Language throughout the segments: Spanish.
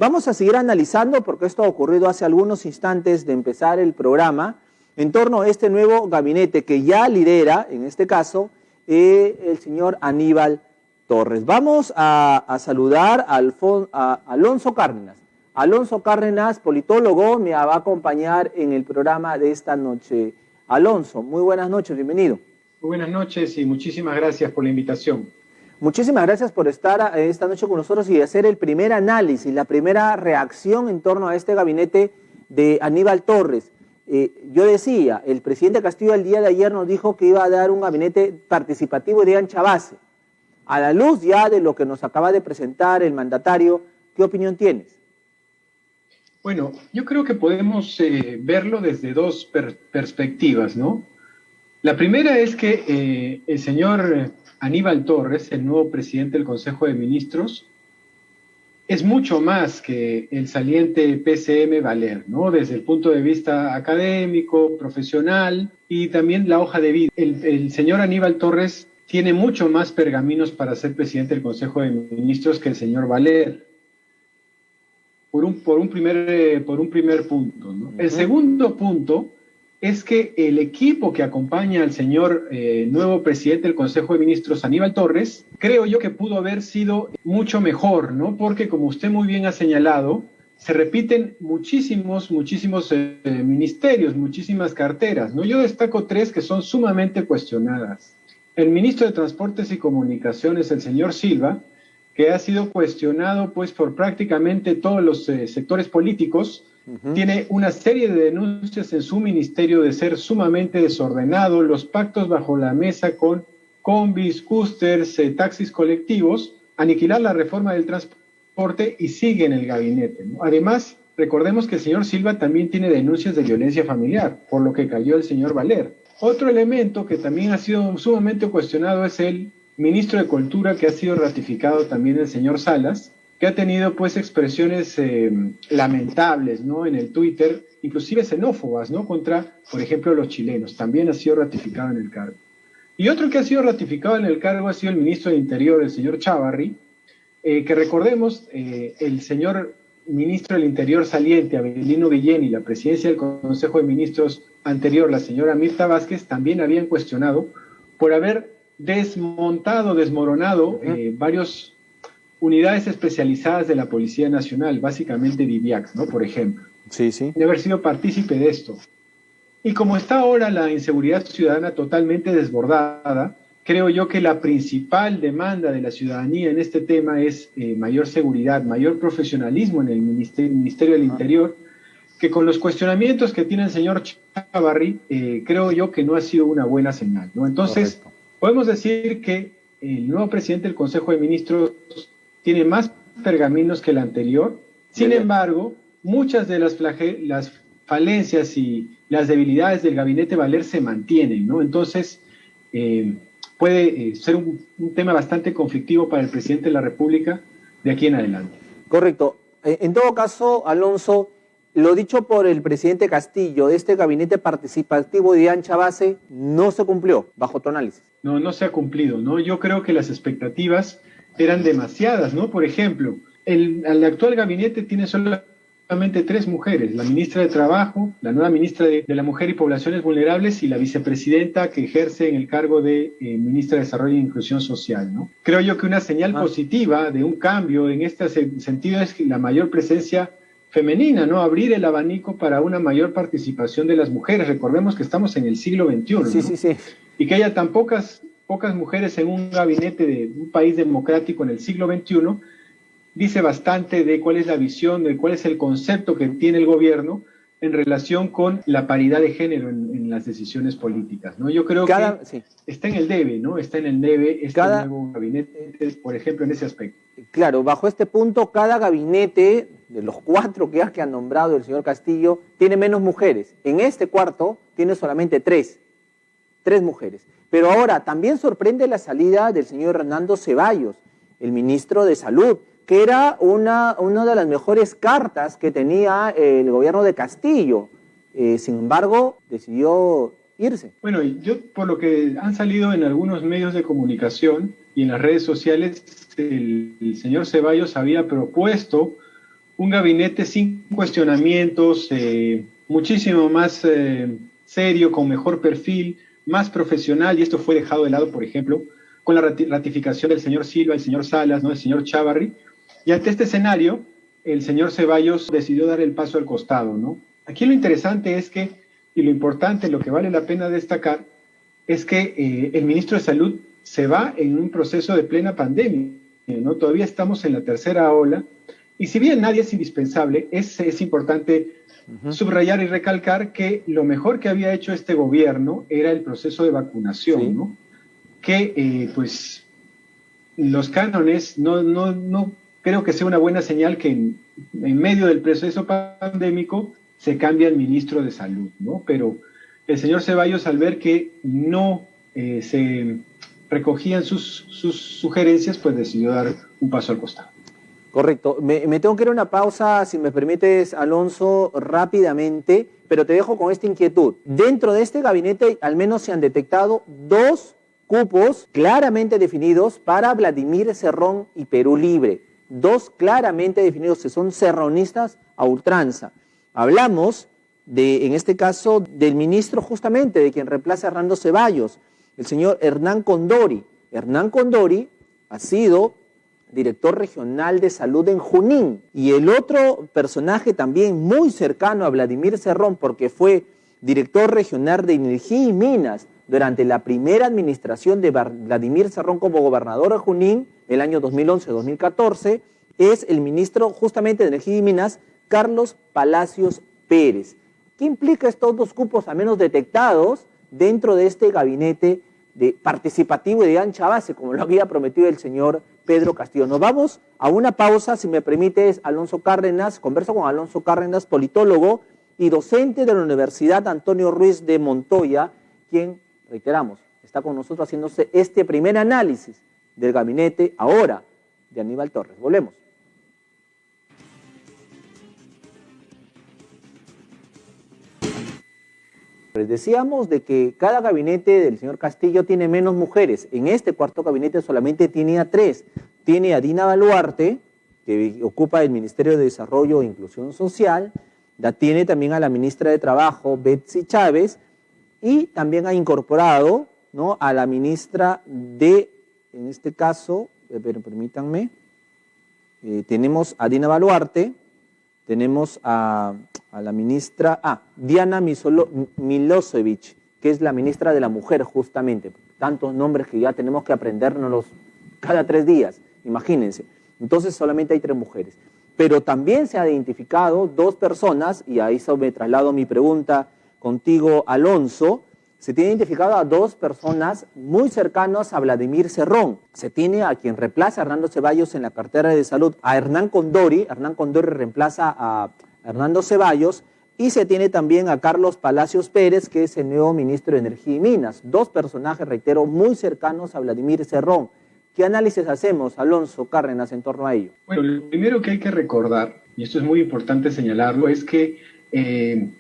Vamos a seguir analizando, porque esto ha ocurrido hace algunos instantes de empezar el programa, en torno a este nuevo gabinete que ya lidera, en este caso, el señor Aníbal Torres. Vamos a saludar a Alonso Cárdenas. Alonso Cárdenas, politólogo, me va a acompañar en el programa de esta noche. Alonso, muy buenas noches, bienvenido. Muy buenas noches y muchísimas gracias por la invitación. Muchísimas gracias por estar esta noche con nosotros y hacer el primer análisis, la primera reacción en torno a este gabinete de Aníbal Torres. Yo decía, el presidente Castillo el día de ayer nos dijo que iba a dar un gabinete participativo de ancha base. A la luz ya de lo que nos acaba de presentar el mandatario, ¿qué opinión tienes? Bueno, yo creo que podemos verlo desde dos perspectivas, ¿no? La primera es que el señor Aníbal Torres, el nuevo presidente del Consejo de Ministros, es mucho más que el saliente PCM Valer, ¿no? Desde el punto de vista académico, profesional y también la hoja de vida. El señor Aníbal Torres tiene mucho más pergaminos para ser presidente del Consejo de Ministros que el señor Valer. Por un primer punto, ¿no? El segundo punto es que el equipo que acompaña al señor nuevo presidente del Consejo de Ministros, Aníbal Torres, creo yo que pudo haber sido mucho mejor, ¿no? Porque, como usted muy bien ha señalado, se repiten muchísimos ministerios, muchísimas carteras, ¿no? Yo destaco tres que son sumamente cuestionadas. El ministro de Transportes y Comunicaciones, el señor Silva, que ha sido cuestionado pues por prácticamente todos los sectores políticos, tiene una serie de denuncias en su ministerio de ser sumamente desordenado, los pactos bajo la mesa con combis, cústers, taxis colectivos, aniquilar la reforma del transporte y sigue en el gabinete, ¿no? Además, recordemos que el señor Silva también tiene denuncias de violencia familiar, por lo que cayó el señor Valer. Otro elemento que también ha sido sumamente cuestionado es el ministro de Cultura, que ha sido ratificado también el señor Salas, que ha tenido pues expresiones lamentables, ¿no? En el Twitter, inclusive xenófobas, ¿no? Contra, por ejemplo, los chilenos. También ha sido ratificado en el cargo. Y otro que ha sido ratificado en el cargo ha sido el ministro de Interior, el señor Chávarri, que recordemos, el señor ministro del Interior saliente, Avelino Guillén, y la presidencia del Consejo de Ministros anterior, la señora Mirta Vázquez, también habían cuestionado por haber desmoronado varias unidades especializadas de la Policía Nacional, básicamente DIVIAX, ¿no? Por ejemplo. Sí, sí. De haber sido partícipe de esto. Y como está ahora la inseguridad ciudadana totalmente desbordada, creo yo que la principal demanda de la ciudadanía en este tema es mayor seguridad, mayor profesionalismo en el Ministerio del Interior, que con los cuestionamientos que tiene el señor Chávarri, creo yo que no ha sido una buena señal, ¿no? Entonces, correcto, podemos decir que el nuevo presidente del Consejo de Ministros tiene más pergaminos que el anterior. Sin embargo, muchas de las falencias y las debilidades del gabinete Valer se mantienen, ¿no? Entonces, puede ser un tema bastante conflictivo para el presidente de la República de aquí en adelante. Correcto. En todo caso, Alonso, lo dicho por el presidente Castillo, este gabinete participativo de ancha base no se cumplió, bajo tu análisis. No se ha cumplido, ¿no? Yo creo que las expectativas eran demasiadas, ¿no? Por ejemplo, el actual gabinete tiene solamente 3 mujeres: la ministra de Trabajo, la nueva ministra de la Mujer y Poblaciones Vulnerables y la vicepresidenta que ejerce en el cargo de ministra de Desarrollo e Inclusión Social, ¿no? Creo yo que una señal positiva de un cambio en este sentido es la mayor presencia femenina, ¿no? Abrir el abanico para una mayor participación de las mujeres. Recordemos que estamos en el siglo XXI, ¿no? Sí, sí, sí. Y que haya tan pocas mujeres en un gabinete de un país democrático en el siglo XXI, dice bastante de cuál es la visión, de cuál es el concepto que tiene el gobierno en relación con la paridad de género en las decisiones políticas, ¿no? Yo creo que está en el debe, ¿no? Está en el debe nuevo gabinete, por ejemplo, en ese aspecto. Claro, bajo este punto, cada gabinete de los 4 que ha nombrado el señor Castillo tiene menos mujeres. En este cuarto tiene solamente 3 mujeres. Pero ahora también sorprende la salida del señor Hernando Ceballos, el ministro de Salud, que era una de las mejores cartas que tenía el gobierno de Castillo. Sin embargo, decidió irse. Bueno, yo por lo que han salido en algunos medios de comunicación y en las redes sociales, el señor Ceballos había propuesto un gabinete sin cuestionamientos, muchísimo más serio, con mejor perfil, más profesional, y esto fue dejado de lado, por ejemplo, con la ratificación del señor Silva, el señor Salas, ¿no?, el señor Chávarri, y ante este escenario, el señor Ceballos decidió dar el paso al costado, ¿no? Aquí lo interesante es que, y lo importante, lo que vale la pena destacar, es que el ministro de Salud se va en un proceso de plena pandemia, ¿no? Todavía estamos en la tercera ola, y si bien nadie es indispensable, es importante subrayar y recalcar que lo mejor que había hecho este gobierno era el proceso de vacunación, sí, ¿no? Que pues los cánones no creo que sea una buena señal que en medio del proceso pandémico se cambia el ministro de Salud, ¿no? Pero el señor Ceballos, al ver que no se recogían sus sugerencias, pues decidió dar un paso al costado. Correcto. Me tengo que ir a una pausa, si me permites, Alonso, rápidamente, pero te dejo con esta inquietud. Dentro de este gabinete al menos se han detectado 2 cupos claramente definidos para Vladimir Cerrón y Perú Libre. 2 claramente definidos, que son cerronistas a ultranza. Hablamos en este caso, del ministro justamente, de quien reemplaza a Hernando Ceballos, el señor Hernán Condori. Hernán Condori ha sido director regional de salud en Junín. Y el otro personaje también muy cercano a Vladimir Cerrón, porque fue director regional de Energía y Minas durante la primera administración de Vladimir Cerrón como gobernador de Junín, el año 2011-2014, es el ministro justamente de Energía y Minas, Carlos Palacios Pérez. ¿Qué implica estos 2 cupos al menos detectados dentro de este gabinete participativo y de ancha base, como lo había prometido el señor Pedro Castillo? Nos vamos a una pausa, si me permites, Alonso Cárdenas. Converso con Alonso Cárdenas, politólogo y docente de la Universidad Antonio Ruiz de Montoya, quien, reiteramos, está con nosotros haciéndose este primer análisis del gabinete ahora de Aníbal Torres. Volvemos. Decíamos de que cada gabinete del señor Castillo tiene menos mujeres. En este cuarto gabinete solamente tenía 3. Tiene a Dina Boluarte, que ocupa el Ministerio de Desarrollo e Inclusión Social. La tiene también a la ministra de Trabajo, Betsy Chávez, y también ha incorporado, ¿no?, a la ministra de, en este caso, permítanme, tenemos a Dina Boluarte, tenemos a la ministra, Diana Milosevic, que es la ministra de la Mujer, justamente. Tantos nombres que ya tenemos que aprendérnoslos cada 3 días, imagínense. Entonces solamente hay 3 mujeres. Pero también se ha identificado 2 personas, y a eso me traslado mi pregunta contigo, Alonso. Se tiene identificado a 2 personas muy cercanas a Vladimir Cerrón. Se tiene a quien reemplaza a Hernando Ceballos en la cartera de salud, a Hernán Condori. Hernán Condori reemplaza a Hernando Ceballos, y se tiene también a Carlos Palacios Pérez, que es el nuevo ministro de Energía y Minas. 2 personajes, reitero, muy cercanos a Vladimir Cerrón. ¿Qué análisis hacemos, Alonso Cárdenas, en torno a ello? Bueno, lo primero que hay que recordar, y esto es muy importante señalarlo, es que en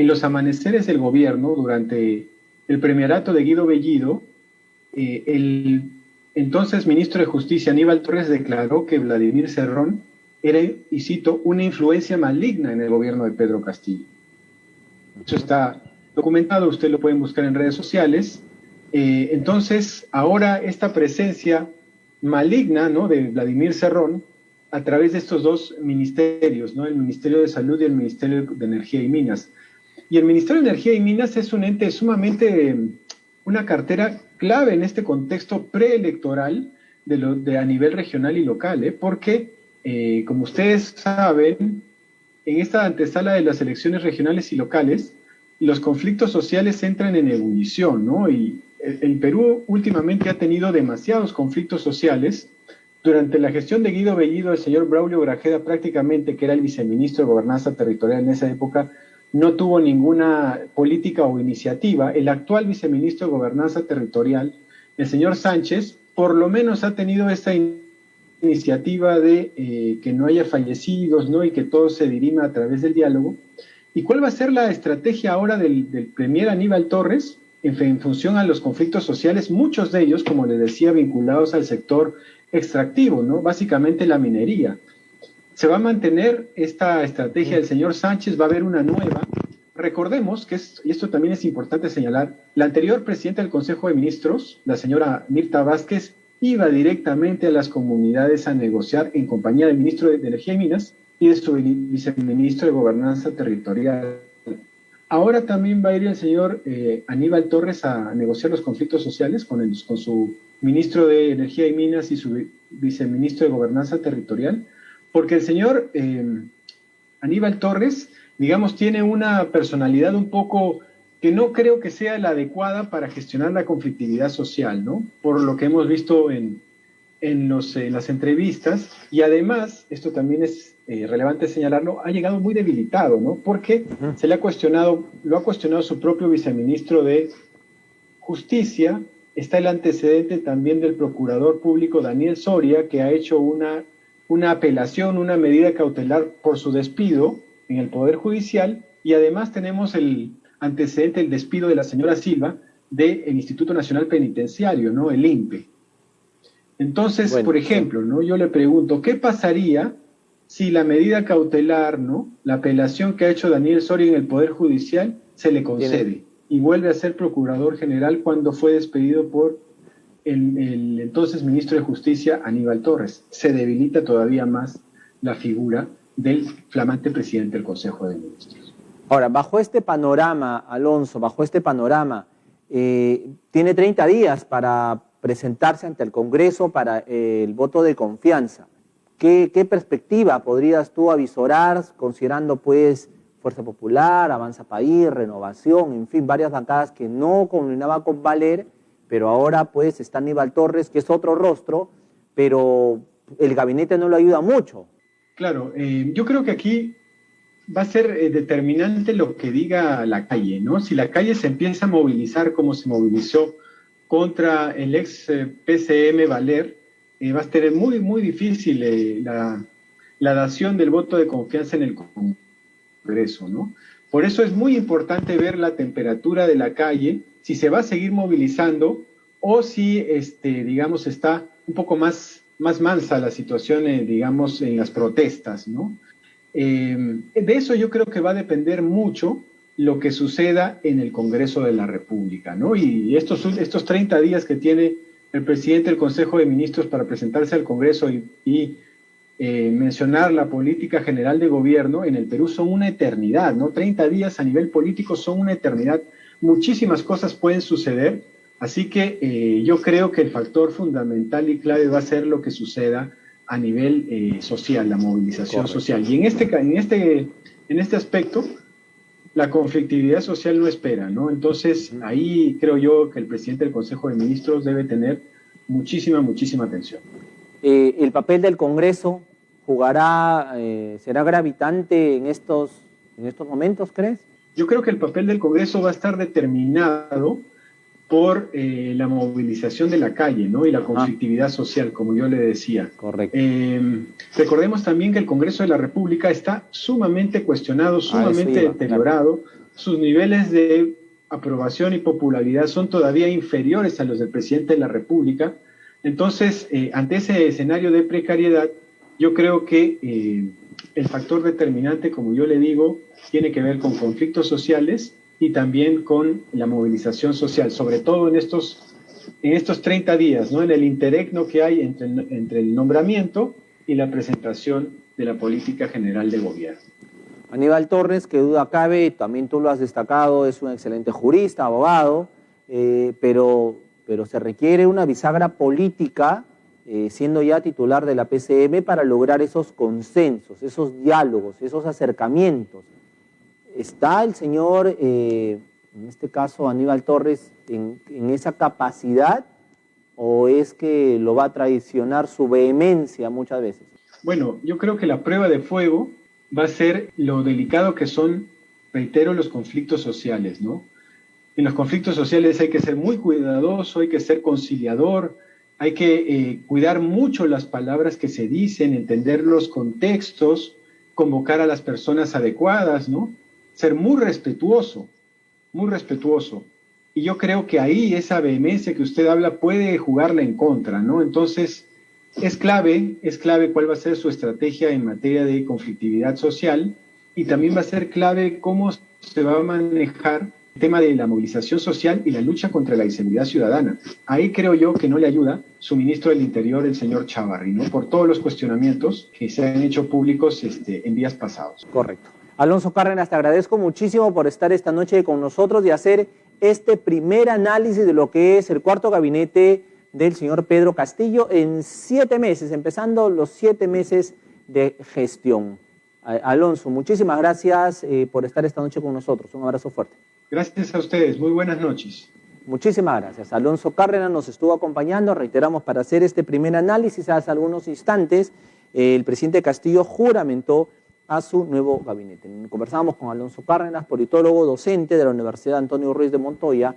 los amaneceres del gobierno, durante el premierato de Guido Bellido, el entonces ministro de Justicia, Aníbal Torres, declaró que Vladimir Cerrón era, y cito, una influencia maligna en el gobierno de Pedro Castillo. Eso está documentado, ustedes lo pueden buscar en redes sociales. Entonces, ahora esta presencia maligna, ¿no?, de Vladimir Cerrón, a través de estos 2 ministerios, ¿no?, el Ministerio de Salud y el Ministerio de Energía y Minas. Y el Ministerio de Energía y Minas es un ente sumamente, una cartera clave en este contexto preelectoral a nivel regional y local, porque, como ustedes saben, en esta antesala de las elecciones regionales y locales, los conflictos sociales entran en ebullición, ¿no? Y el Perú últimamente ha tenido demasiados conflictos sociales. Durante la gestión de Guido Bellido, el señor Braulio Grajeda, prácticamente, que era el viceministro de Gobernanza Territorial en esa época, no tuvo ninguna política o iniciativa. El actual viceministro de Gobernanza Territorial, el señor Sánchez, por lo menos ha tenido esta iniciativa de que no haya fallecidos, ¿no?, y que todo se dirima a través del diálogo. ¿Y cuál va a ser la estrategia ahora del premier Aníbal Torres en función a los conflictos sociales? Muchos de ellos, como les decía, vinculados al sector extractivo, ¿no?, básicamente la minería. se va a mantener esta estrategia del señor Sánchez, va a haber una nueva. Recordemos que, y esto también es importante señalar, la anterior presidenta del Consejo de Ministros, la señora Mirta Vázquez, iba directamente a las comunidades a negociar en compañía del ministro de Energía y Minas y de su viceministro de Gobernanza Territorial. Ahora también va a ir el señor Aníbal Torres a negociar los conflictos sociales con su ministro de Energía y Minas y su viceministro de Gobernanza Territorial, porque el señor Aníbal Torres, digamos, tiene una personalidad un poco que no creo que sea la adecuada para gestionar la conflictividad social, ¿no? Por lo que hemos visto en las entrevistas, y además, esto también es relevante señalarlo, ha llegado muy debilitado, ¿no? Porque se le ha cuestionado, lo ha cuestionado su propio viceministro de Justicia. Está el antecedente también del procurador público Daniel Soria, que ha hecho una apelación, una medida cautelar por su despido en el Poder Judicial, y además tenemos el antecedente del despido de la señora Silva del Instituto Nacional Penitenciario, ¿no? El INPE. Entonces, bueno, por ejemplo, ¿no? Yo le pregunto, ¿qué pasaría si la medida cautelar, ¿no? La apelación que ha hecho Daniel Soria en el Poder Judicial se le concede y vuelve a ser procurador general cuando fue despedido por el entonces ministro de Justicia, Aníbal Torres? Se debilita todavía más la figura del flamante presidente del Consejo de Ministros. Ahora, bajo este panorama, Alonso, bajo este panorama, tiene 30 días para presentarse ante el Congreso para el voto de confianza. ¿Qué perspectiva podrías tú avisorar, considerando pues Fuerza Popular, Avanza País, Renovación, en fin, varias bancadas que no combinaban con Valer, pero ahora pues está Aníbal Torres, que es otro rostro, pero el gabinete no lo ayuda mucho? Claro, yo creo que aquí va a ser determinante lo que diga la calle, ¿no? Si la calle se empieza a movilizar como se movilizó contra el ex PCM Valer, va a ser muy, muy difícil la dación del voto de confianza en el Congreso, ¿no? Por eso es muy importante ver la temperatura de la calle, si se va a seguir movilizando o si, digamos, está un poco más mansa la situación, digamos, en las protestas, ¿no? De eso yo creo que va a depender mucho lo que suceda en el Congreso de la República, ¿no? Y estos 30 días que tiene el presidente del Consejo de Ministros para presentarse al Congreso y mencionar la política general de gobierno en el Perú son una eternidad, ¿no? 30 días a nivel político son una eternidad. Muchísimas cosas pueden suceder, así que yo creo que el factor fundamental y clave va a ser lo que suceda a nivel social, la movilización social. Y en este aspecto, la conflictividad social no espera, ¿no? Entonces, ahí creo yo que el presidente del Consejo de Ministros debe tener muchísima atención. ¿El papel del Congreso será gravitante en estos momentos, crees? Yo creo que el papel del Congreso va a estar determinado por la movilización de la calle, ¿no? Y la conflictividad social, como yo le decía. Correcto. Recordemos también que el Congreso de la República está sumamente cuestionado, sumamente deteriorado. Claro. Sus niveles de aprobación y popularidad son todavía inferiores a los del presidente de la República. Entonces, ante ese escenario de precariedad, yo creo que el factor determinante, como yo le digo, tiene que ver con conflictos sociales y también con la movilización social, sobre todo en estos 30 días, ¿no? En el interregno que hay entre el nombramiento y la presentación de la política general de gobierno. Aníbal Torres, que duda cabe, también tú lo has destacado, es un excelente jurista, abogado, pero se requiere una bisagra política, siendo ya titular de la PCM, para lograr esos consensos, esos diálogos, esos acercamientos. ¿Está el señor, en este caso Aníbal Torres, en esa capacidad, o es que lo va a traicionar su vehemencia muchas veces? Bueno, yo creo que la prueba de fuego va a ser lo delicado que son, reitero, los conflictos sociales, ¿no? En los conflictos sociales hay que ser muy cuidadoso, hay que ser conciliador, hay que cuidar mucho las palabras que se dicen, entender los contextos, convocar a las personas adecuadas, ¿no? Ser muy respetuoso, muy respetuoso. Y yo creo que ahí esa vehemencia que usted habla puede jugarla en contra, ¿no? Entonces, Es clave cuál va a ser su estrategia en materia de conflictividad social y también va a ser clave cómo se va a manejar el tema de la movilización social y la lucha contra la inseguridad ciudadana. Ahí creo yo que no le ayuda su ministro del Interior, el señor Chávarri, ¿no? Por todos los cuestionamientos que se han hecho públicos en días pasados. Correcto. Alonso Cárdenas, te agradezco muchísimo por estar esta noche con nosotros y hacer este primer análisis de lo que es el cuarto gabinete del señor Pedro Castillo en 7 meses, empezando los 7 meses de gestión. Alonso, muchísimas gracias por estar esta noche con nosotros. Un abrazo fuerte. Gracias a ustedes. Muy buenas noches. Muchísimas gracias. Alonso Cárdenas nos estuvo acompañando, reiteramos, para hacer este primer análisis. Hace algunos instantes el presidente Castillo juramentó a su nuevo gabinete. Conversábamos con Alonso Cárdenas, politólogo, docente de la Universidad Antonio Ruiz de Montoya,